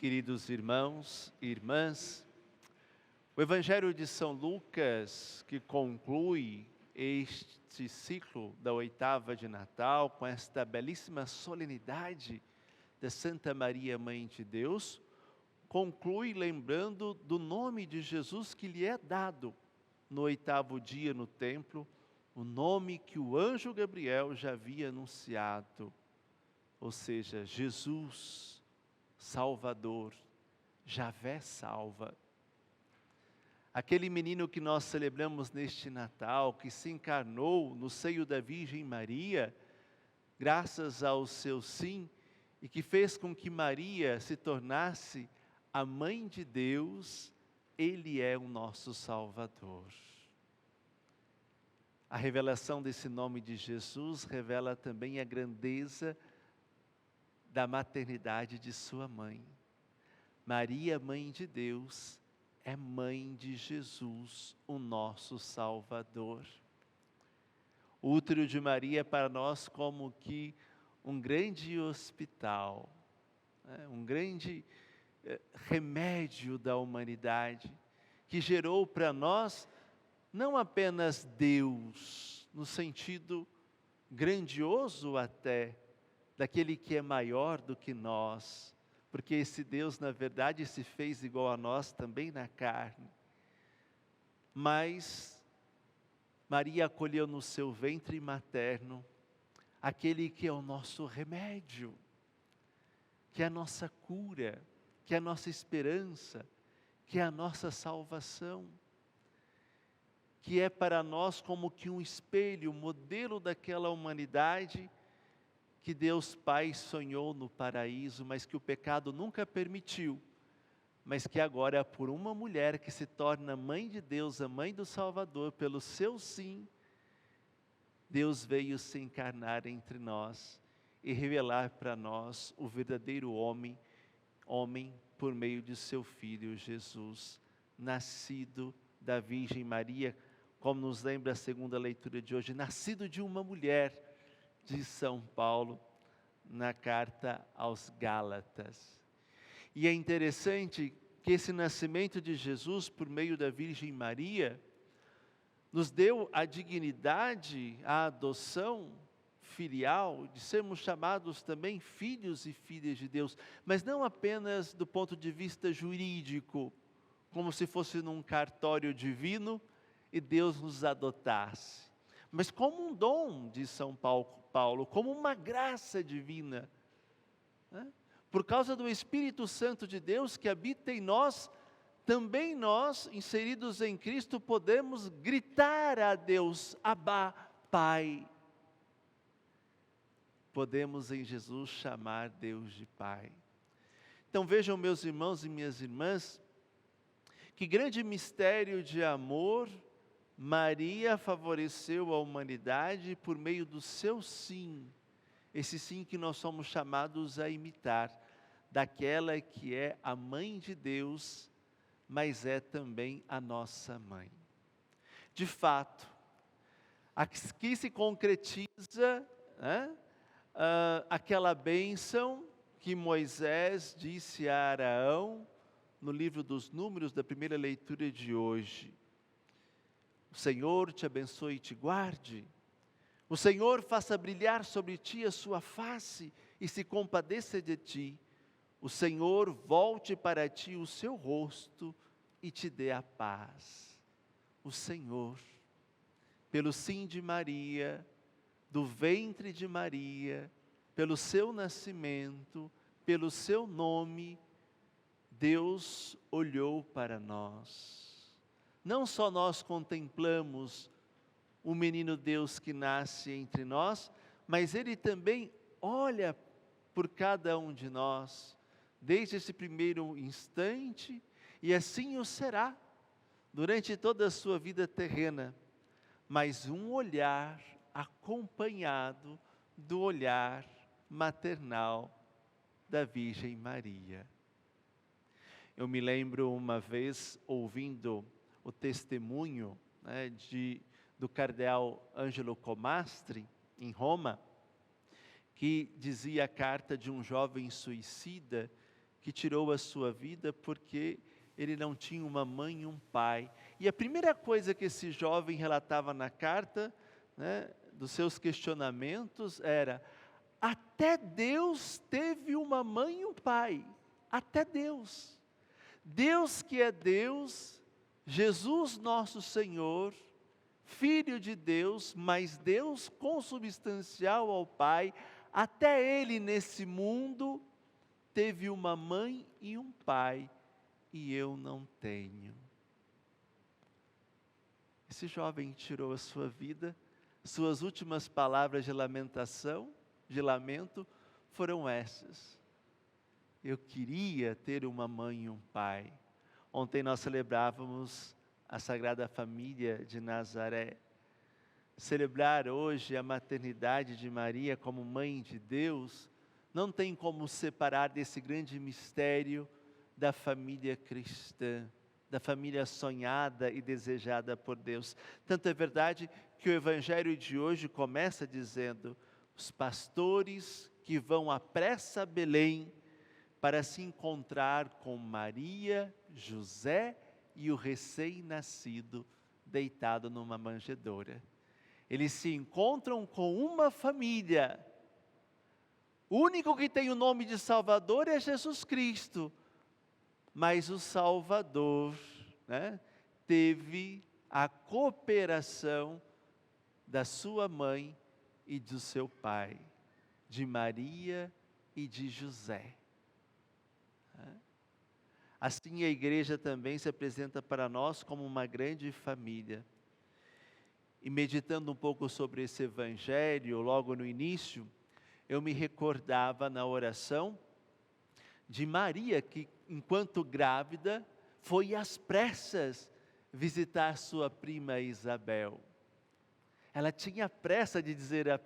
Queridos irmãos e irmãs, o Evangelho de São Lucas, que conclui este ciclo da oitava de Natal, com esta belíssima solenidade da Santa Maria, Mãe de Deus, conclui lembrando do nome de Jesus que lhe é dado no oitavo dia no templo, o nome que o anjo Gabriel já havia anunciado, ou seja, Jesus, Salvador, Javé salva. Aquele menino que nós celebramos neste Natal, que se encarnou no seio da Virgem Maria, graças ao seu sim, e que fez com que Maria se tornasse a Mãe de Deus, Ele é o nosso Salvador. A revelação desse nome de Jesus revela também a grandeza da maternidade de sua mãe. Maria, Mãe de Deus, é mãe de Jesus, o nosso Salvador. O útero de Maria é para nós como que um grande hospital, um grande remédio da humanidade, que gerou para nós não apenas Deus, no sentido grandioso até, daquele que é maior do que nós, porque esse Deus, na verdade, se fez igual a nós também na carne. Mas Maria acolheu no seu ventre materno aquele que é o nosso remédio, que é a nossa cura, que é a nossa esperança, que é a nossa salvação, que é para nós como que um espelho, modelo daquela humanidade que Deus Pai sonhou no paraíso, mas que o pecado nunca permitiu, mas que agora por uma mulher que se torna Mãe de Deus, a Mãe do Salvador, pelo seu sim, Deus veio se encarnar entre nós e revelar para nós o verdadeiro homem por meio de seu Filho Jesus, nascido da Virgem Maria, como nos lembra a segunda leitura de hoje, nascido de uma mulher, diz São Paulo na carta aos Gálatas. E é interessante que esse nascimento de Jesus por meio da Virgem Maria nos deu a dignidade, a adoção filial, de sermos chamados também filhos e filhas de Deus, mas não apenas do ponto de vista jurídico, como se fosse num cartório divino e Deus nos adotasse, mas como um dom de São Paulo, como uma graça divina, né? Por causa do Espírito Santo de Deus que habita em nós, também nós, inseridos em Cristo, podemos gritar a Deus, Abba, Pai. Podemos em Jesus chamar Deus de Pai. Então vejam, meus irmãos e minhas irmãs, que grande mistério de amor Maria favoreceu a humanidade por meio do seu sim, esse sim que nós somos chamados a imitar, daquela que é a Mãe de Deus, mas é também a nossa mãe. De fato, aqui se concretiza aquela bênção que Moisés disse a Araão no livro dos Números da primeira leitura de hoje. O Senhor te abençoe e te guarde. O Senhor faça brilhar sobre ti a sua face e se compadeça de ti. O Senhor volte para ti o seu rosto e te dê a paz. O Senhor, pelo sim de Maria, do ventre de Maria, pelo seu nascimento, pelo seu nome, Deus olhou para nós. Não só nós contemplamos o menino Deus que nasce entre nós, mas Ele também olha por cada um de nós, desde esse primeiro instante, e assim o será, durante toda a sua vida terrena, mas um olhar acompanhado do olhar maternal da Virgem Maria. Eu me lembro uma vez, ouvindo o testemunho do cardeal Angelo Comastri, em Roma, que dizia a carta de um jovem suicida que tirou a sua vida porque ele não tinha uma mãe e um pai. E a primeira coisa que esse jovem relatava na carta, né, dos seus questionamentos era: até Deus teve uma mãe e um pai. Até Deus. Deus que é Deus, Jesus nosso Senhor, Filho de Deus, mas Deus consubstancial ao Pai, até Ele nesse mundo teve uma mãe e um pai, e eu não tenho. Esse jovem tirou a sua vida, suas últimas palavras de lamentação, de lamento, foram essas: eu queria ter uma mãe e um pai. Ontem nós celebrávamos a Sagrada Família de Nazaré. Celebrar hoje a maternidade de Maria como mãe de Deus, não tem como separar desse grande mistério da família cristã, da família sonhada e desejada por Deus. Tanto é verdade que o Evangelho de hoje começa dizendo: os pastores que vão à pressa a Belém para se encontrar com Maria, José e o recém-nascido deitado numa manjedoura. Eles se encontram com uma família. O único que tem o nome de Salvador é Jesus Cristo. Mas o Salvador, né, teve a cooperação da sua mãe e do seu pai, de Maria e de José. Assim a igreja também se apresenta para nós como uma grande família. E meditando um pouco sobre esse evangelho, logo no início, eu me recordava na oração de Maria, que enquanto grávida, foi às pressas visitar sua prima Isabel. Ela tinha pressa de dizer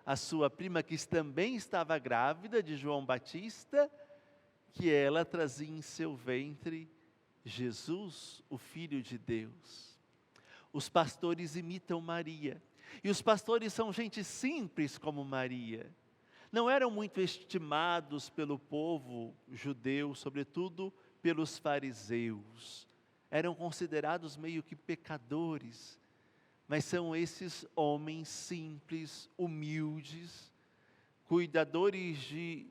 a sua prima, que também estava grávida de João Batista, que ela trazia em seu ventre Jesus, o Filho de Deus. Os pastores imitam Maria, e os pastores são gente simples como Maria. Não eram muito estimados pelo povo judeu, sobretudo pelos fariseus. Eram considerados meio que pecadores, mas são esses homens simples, humildes, cuidadores de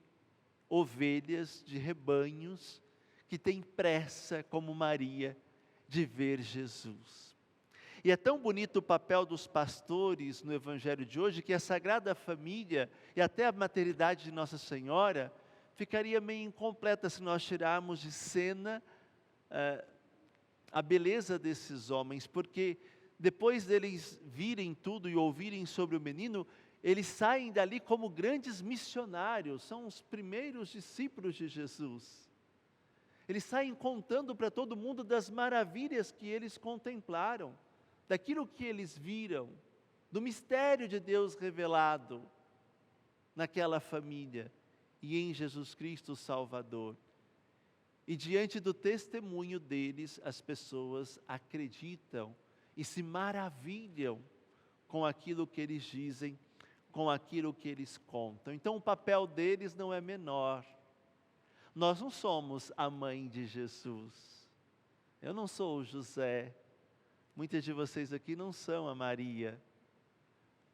ovelhas, de rebanhos, que têm pressa, como Maria, de ver Jesus. E é tão bonito o papel dos pastores no Evangelho de hoje, que a Sagrada Família e até a maternidade de Nossa Senhora ficaria meio incompleta se nós tirarmos de cena a beleza desses homens, porque depois deles virem tudo e ouvirem sobre o menino, eles saem dali como grandes missionários, são os primeiros discípulos de Jesus. Eles saem contando para todo mundo das maravilhas que eles contemplaram, daquilo que eles viram, do mistério de Deus revelado naquela família e em Jesus Cristo Salvador. E diante do testemunho deles, as pessoas acreditam e se maravilham com aquilo que eles dizem, com aquilo que eles contam. Então o papel deles não é menor. Nós não somos a mãe de Jesus. Eu não sou o José. Muitas de vocês aqui não são a Maria.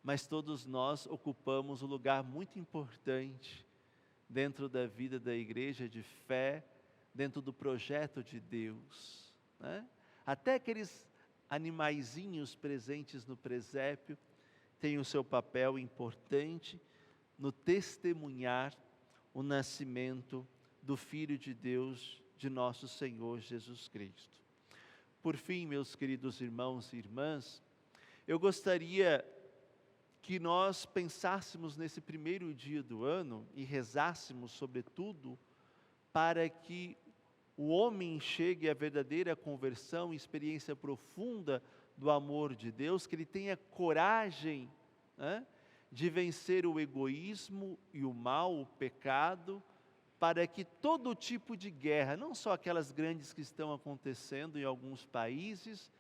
Mas todos nós ocupamos um lugar muito importante dentro da vida da igreja de fé, dentro do projeto de Deus, né? Até aqueles animaizinhos presentes no presépio têm o seu papel importante no testemunhar o nascimento do Filho de Deus, de nosso Senhor Jesus Cristo. Por fim, meus queridos irmãos e irmãs, eu gostaria que nós pensássemos nesse primeiro dia do ano e rezássemos, sobretudo, para que o homem chegue à verdadeira conversão, experiência profunda do amor de Deus, que ele tenha coragem, né, de vencer o egoísmo e o mal, o pecado, para que todo tipo de guerra, não só aquelas grandes que estão acontecendo em alguns países,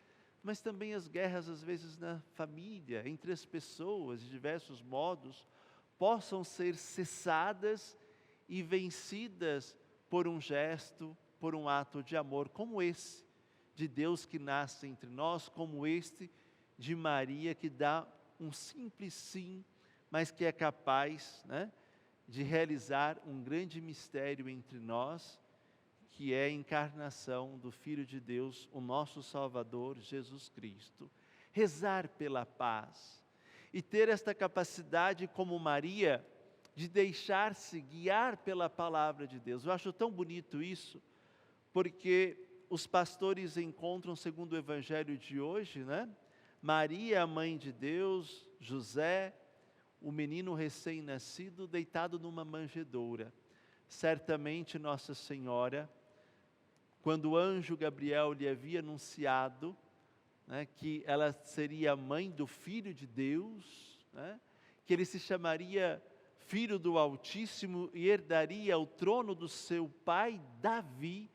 mas também as guerras às vezes na família, entre as pessoas, de diversos modos, possam ser cessadas e vencidas por um gesto, por um ato de amor como esse, de Deus que nasce entre nós, como este de Maria, que dá um simples sim, mas que é capaz, né, de realizar um grande mistério entre nós, que é a encarnação do Filho de Deus, o nosso Salvador, Jesus Cristo. Rezar pela paz e ter esta capacidade como Maria, de deixar-se guiar pela palavra de Deus. Eu acho tão bonito isso, porque os pastores encontram, segundo o Evangelho de hoje, né? Maria, a mãe de Deus, José, o menino recém-nascido, deitado numa manjedoura. Certamente Nossa Senhora, quando o anjo Gabriel lhe havia anunciado, né, que ela seria a mãe do Filho de Deus, né, que ele se chamaria Filho do Altíssimo e herdaria o trono do seu pai Davi,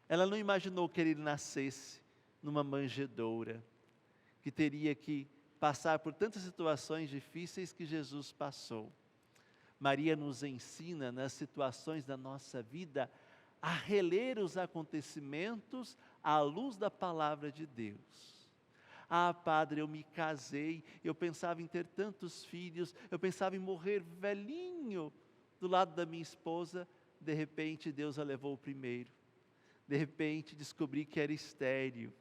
ela não imaginou que ele nascesse numa manjedoura, que teria que passar por tantas situações difíceis que Jesus passou. Maria nos ensina nas situações da nossa vida a reler os acontecimentos à luz da palavra de Deus. Ah, padre, eu me casei, eu pensava em ter tantos filhos, eu pensava em morrer velhinho do lado da minha esposa, de repente Deus a levou o primeiro. De repente descobri que era estéril,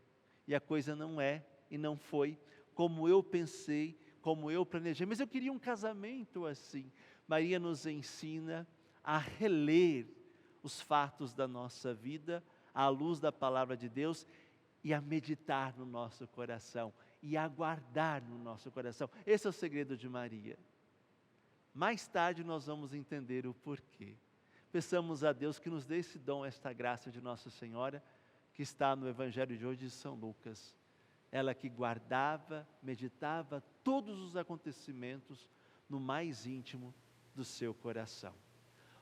e a coisa não é e não foi como eu pensei, como eu planejei, mas eu queria um casamento assim. Maria nos ensina a reler os fatos da nossa vida à luz da palavra de Deus e a meditar no nosso coração e a guardar no nosso coração. Esse é o segredo de Maria. Mais tarde nós vamos entender o porquê. Peçamos a Deus que nos dê esse dom, esta graça de Nossa Senhora, que está no Evangelho de hoje de São Lucas. Ela que guardava, meditava todos os acontecimentos no mais íntimo do seu coração.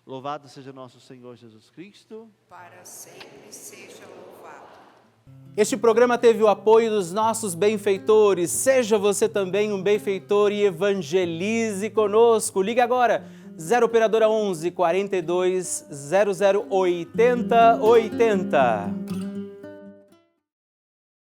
Louvado seja nosso Senhor Jesus Cristo. Para sempre seja louvado. Este programa teve o apoio dos nossos benfeitores. Seja você também um benfeitor e evangelize conosco. Ligue agora, 0 Operadora 11 42 00 80 80.